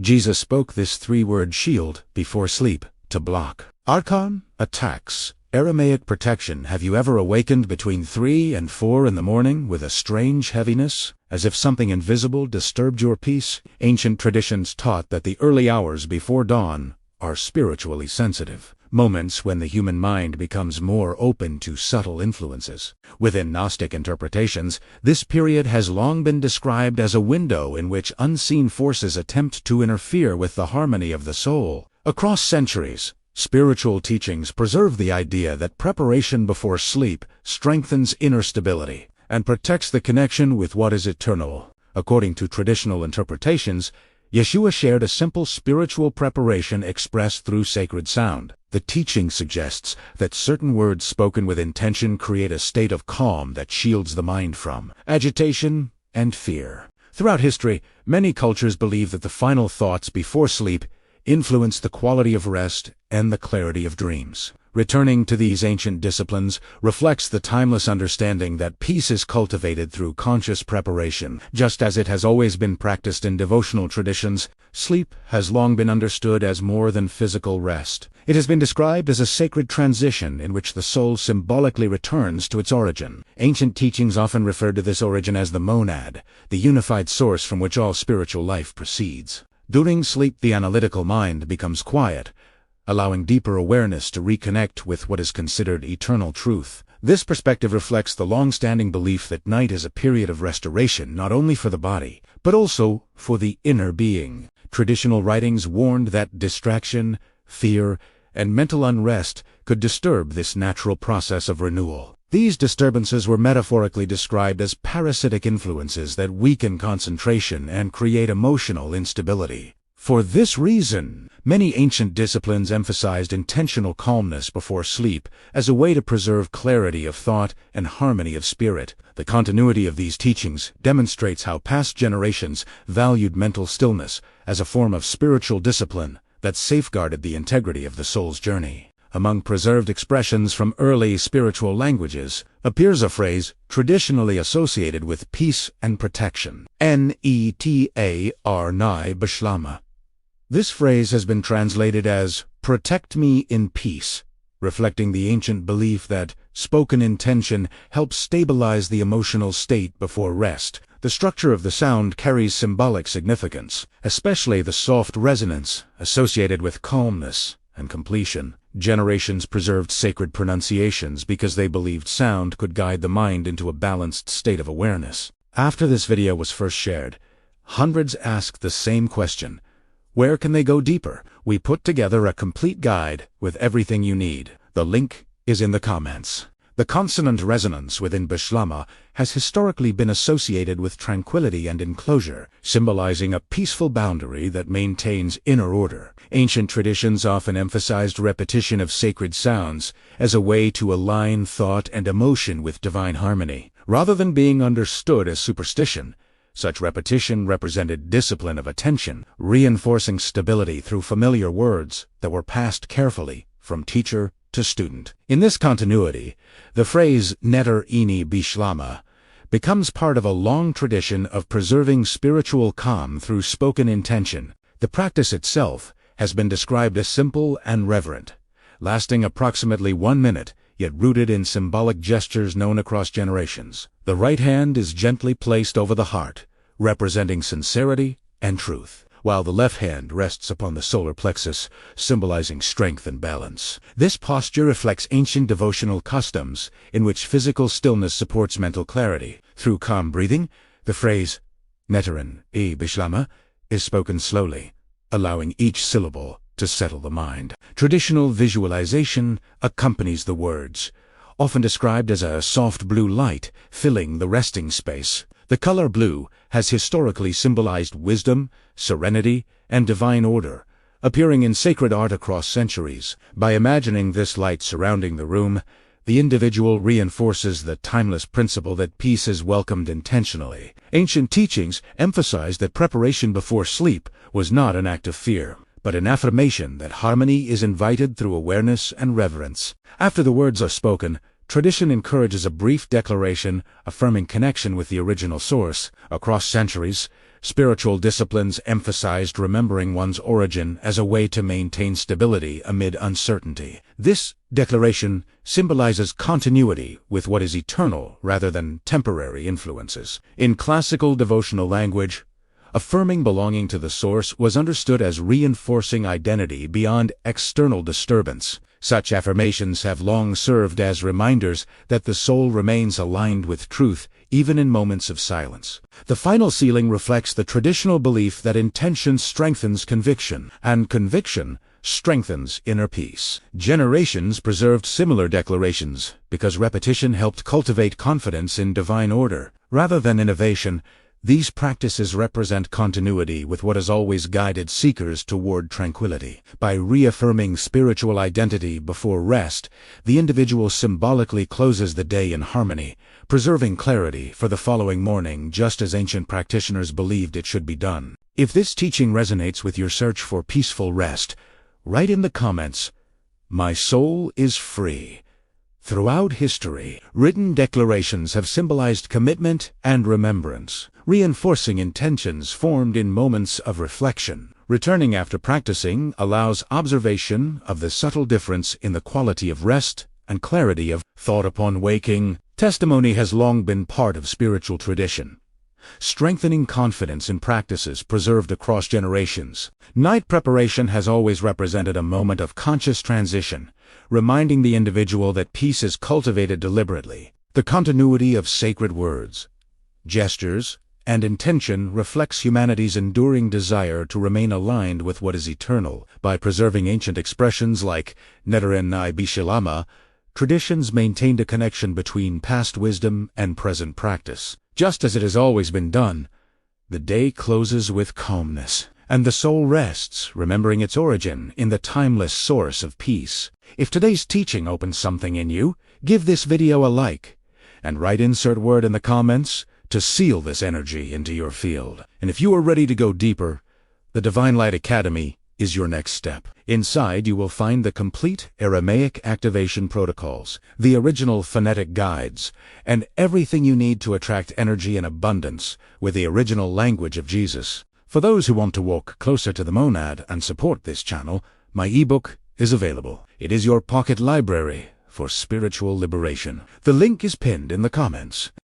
Jesus spoke this three-word shield before sleep to block. Archon, attacks. Aramaic protection. Have you ever awakened between 3 and 4 in the morning with a strange heaviness, as if something invisible disturbed your peace? Ancient traditions taught that the early hours before dawn are spiritually sensitive, moments when the human mind becomes more open to subtle influences. Within Gnostic interpretations, this period has long been described as a window in which unseen forces attempt to interfere with the harmony of the soul. Across centuries, spiritual teachings preserve the idea that preparation before sleep strengthens inner stability and protects the connection with what is eternal. According to traditional interpretations, Yeshua shared a simple spiritual preparation expressed through sacred sound. The teaching suggests that certain words spoken with intention create a state of calm that shields the mind from agitation and fear. Throughout history, many cultures believe that the final thoughts before sleep influence the quality of rest and the clarity of dreams. Returning to these ancient disciplines reflects the timeless understanding that peace is cultivated through conscious preparation. Just as it has always been practiced in devotional traditions, sleep has long been understood as more than physical rest. It has been described as a sacred transition in which the soul symbolically returns to its origin. Ancient teachings often referred to this origin as the monad, the unified source from which all spiritual life proceeds. During sleep, the analytical mind becomes quiet, allowing deeper awareness to reconnect with what is considered eternal truth. This perspective reflects the long-standing belief that night is a period of restoration not only for the body, but also for the inner being. Traditional writings warned that distraction, fear, and mental unrest could disturb this natural process of renewal. These disturbances were metaphorically described as parasitic influences that weaken concentration and create emotional instability. For this reason, many ancient disciplines emphasized intentional calmness before sleep as a way to preserve clarity of thought and harmony of spirit. The continuity of these teachings demonstrates how past generations valued mental stillness as a form of spiritual discipline that safeguarded the integrity of the soul's journey. Among preserved expressions from early spiritual languages appears a phrase traditionally associated with peace and protection. N-E-T-A-R Nai Bishlama. This phrase has been translated as, "Protect me in peace," reflecting the ancient belief that spoken intention helps stabilize the emotional state before rest. The structure of the sound carries symbolic significance, especially the soft resonance associated with calmness and completion. Generations preserved sacred pronunciations because they believed sound could guide the mind into a balanced state of awareness. After this video was first shared, hundreds asked the same question: where can they go deeper? We put together a complete guide with everything you need. The link is in the comments. The consonant resonance within Bishlama has historically been associated with tranquility and enclosure, symbolizing a peaceful boundary that maintains inner order. Ancient traditions often emphasized repetition of sacred sounds as a way to align thought and emotion with divine harmony. Rather than being understood as superstition, such repetition represented discipline of attention, reinforcing stability through familiar words that were passed carefully from teacher to student. In this continuity, the phrase Neter Ini Bishlama becomes part of a long tradition of preserving spiritual calm through spoken intention. The practice itself has been described as simple and reverent, lasting approximately 1 minute, yet rooted in symbolic gestures known across generations. The right hand is gently placed over the heart, representing sincerity and truth, while the left hand rests upon the solar plexus, symbolizing strength and balance. This posture reflects ancient devotional customs in which physical stillness supports mental clarity. Through calm breathing, the phrase Neterin e Bishlama is spoken slowly, allowing each syllable to settle the mind. Traditional visualization accompanies the words, often described as a soft blue light filling the resting space. The color blue has historically symbolized wisdom, serenity, and divine order, appearing in sacred art across centuries. By imagining this light surrounding the room, the individual reinforces the timeless principle that peace is welcomed intentionally. Ancient teachings emphasized that preparation before sleep was not an act of fear, but an affirmation that harmony is invited through awareness and reverence. After the words are spoken, tradition encourages a brief declaration affirming connection with the original source. Across centuries, Spiritual disciplines emphasized remembering one's origin as a way to maintain stability amid uncertainty. This declaration symbolizes continuity with what is eternal rather than temporary influences. In classical devotional language, affirming belonging to the source was understood as reinforcing identity beyond external disturbance. Such affirmations have long served as reminders that the soul remains aligned with truth even in moments of silence. The final sealing reflects the traditional belief that intention strengthens conviction, and conviction strengthens inner peace. Generations preserved similar declarations because repetition helped cultivate confidence in divine order. Rather than innovation, these practices represent continuity with what has always guided seekers toward tranquility. By reaffirming spiritual identity before rest, the individual symbolically closes the day in harmony, preserving clarity for the following morning just as ancient practitioners believed it should be done. If this teaching resonates with your search for peaceful rest, write in the comments, "My soul is free." Throughout history, written declarations have symbolized commitment and remembrance, reinforcing intentions formed in moments of reflection. Returning after practicing allows observation of the subtle difference in the quality of rest and clarity of thought upon waking. Testimony has long been part of spiritual tradition, strengthening confidence in practices preserved across generations. Night preparation has always represented a moment of conscious transition, reminding the individual that peace is cultivated deliberately. The continuity of sacred words, gestures, and intention reflects humanity's enduring desire to remain aligned with what is eternal. By preserving ancient expressions like Neteren I Bishilama, traditions maintained a connection between past wisdom and present practice. Just as it has always been done, the day closes with calmness, and the soul rests, remembering its origin in the timeless source of peace. If today's teaching opens something in you, give this video a like, and write insert word in the comments to seal this energy into your field. And if you are ready to go deeper, the Divine Light Academy is your next step. Inside you will find the complete Aramaic activation protocols, the original phonetic guides, and everything you need to attract energy in abundance with the original language of Jesus. For those who want to walk closer to the monad and support this channel, my ebook is available. It is your pocket library for spiritual liberation. The link is pinned in the comments.